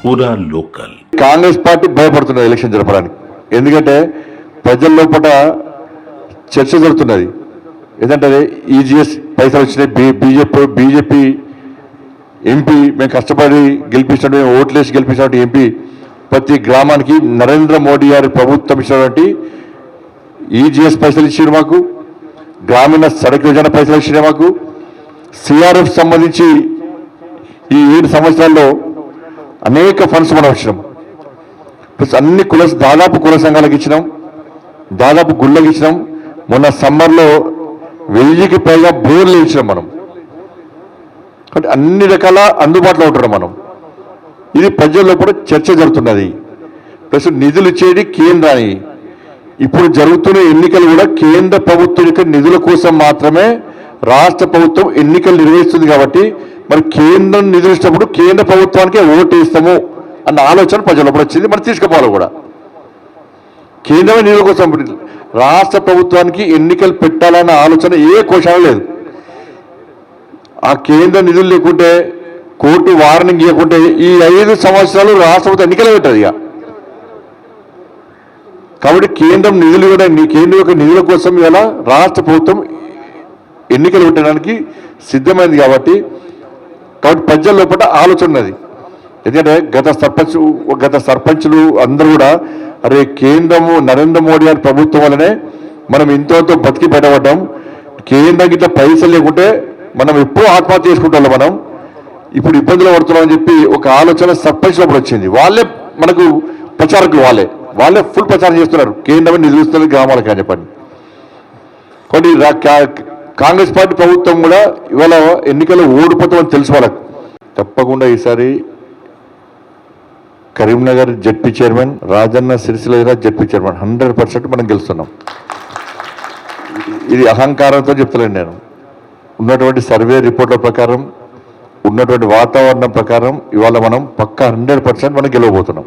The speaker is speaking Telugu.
పూరా లోకల్. కాంగ్రెస్ పార్టీ భయపడుతున్నది ఎలక్షన్ జరపడానికి. ఎందుకంటే ప్రజల లోపల చర్చ జరుగుతున్నది. ఏంటంటే ఈజీఎస్ పైసలు వచ్చినాయి, బీజేపీ ఎంపీ మేము కష్టపడి గెలిపించినట్టు, ఓట్లేసి గెలిపించినట్టు ఎంపీ ప్రతి గ్రామానికి నరేంద్ర మోడీ గారి ప్రభుత్వం ఇచ్చినటువంటి ఈజీఎస్ పైసలు ఇచ్చారు మాకు, గ్రామీణ సడక్ యోజన పైసలు ఇచ్చినాయి మాకు, సిఆర్ఎఫ్ సంబంధించి ఈ 7 సంవత్సరాల్లో అనేక ఫండ్స్ మనం ఇచ్చినాం. ప్లస్ అన్ని దాదాపు కుల సంఘాలకు ఇచ్చినాం, దాదాపు గుళ్ళకి ఇచ్చినాం. మొన్న సమ్మర్లో 1000కి పైగా బోర్లు ఇచ్చినాం మనం. అంటే అన్ని రకాల అందుబాటులో ఉంటున్నాం మనం. ఇది ప్రజల్లో కూడా చర్చ జరుగుతున్నది. ప్లస్ నిధులు ఇచ్చేది కేంద్రాన్ని. ఇప్పుడు జరుగుతున్న ఎన్నికలు కూడా కేంద్ర ప్రభుత్వం యొక్క నిధుల కోసం మాత్రమే రాష్ట్ర ప్రభుత్వం ఎన్నికలు నిర్వహిస్తుంది. కాబట్టి మరి కేంద్రం నిధులు ఇచ్చినప్పుడు కేంద్ర ప్రభుత్వానికే ఓటు వేస్తాము అన్న ఆలోచన ప్రజల్లో కూడా వచ్చింది. మనం తీసుకుపోవాలి కూడా. కేంద్రమే నిధుల కోసం రాష్ట్ర ప్రభుత్వానికి ఎన్నికలు పెట్టాలన్న ఆలోచన ఏ కోశాలు లేదు. ఆ కేంద్ర నిధులు లేకుంటే, కోర్టు వార్నింగ్ ఇవ్వకుంటే ఈ 5 సంవత్సరాలు రాష్ట్ర ప్రభుత్వం ఎన్నికలు పెట్టదు ఇక. కాబట్టి కేంద్రం నిధులు కూడా కేంద్రం యొక్క నిధుల కోసం ఇవాళ రాష్ట్ర ప్రభుత్వం ఎన్నికలు పెట్టడానికి సిద్ధమైంది. కాబట్టి ప్రజల లోపల ఆలోచన ఉన్నది. ఎందుకంటే గత సర్పంచులు అందరూ కూడా అరే కేంద్రము నరేంద్ర మోడీ గారి ప్రభుత్వం వల్లనే మనం ఇంతో బతికి పెట్టబడ్డాం, కేంద్రం గిట్ల పైసలు లేకుంటే మనం ఎప్పుడూ ఆత్మహత్య చేసుకుంటాం, మనం ఇప్పుడు ఇబ్బందులు పడుతున్నామని చెప్పి ఒక ఆలోచన సర్పంచ్లప్పుడు వచ్చింది. వాళ్ళే మనకు ప్రచారకులు, వాళ్ళే ఫుల్ ప్రచారం చేస్తున్నారు, కేంద్రమే నిధులు ఇస్తున్నారు గ్రామాలకు అని చెప్పండి. కొన్ని కాంగ్రెస్ పార్టీ ప్రభుత్వం కూడా ఇవాళ ఎన్నికల్లో ఓడిపోతామని తెలుసు వాళ్ళకు. తప్పకుండా ఈసారి Karimnagar ZP chairman, Rajanna Sircilla ZP chairman 100% మనం గెలుస్తున్నాం. ఇది అహంకారంతో చెప్తలేను నేను. ఉన్నటువంటి సర్వే రిపోర్ట్ల ప్రకారం, ఉన్నటువంటి వాతావరణం ప్రకారం ఇవాళ మనం పక్కా 100% మనం గెలవబోతున్నాం.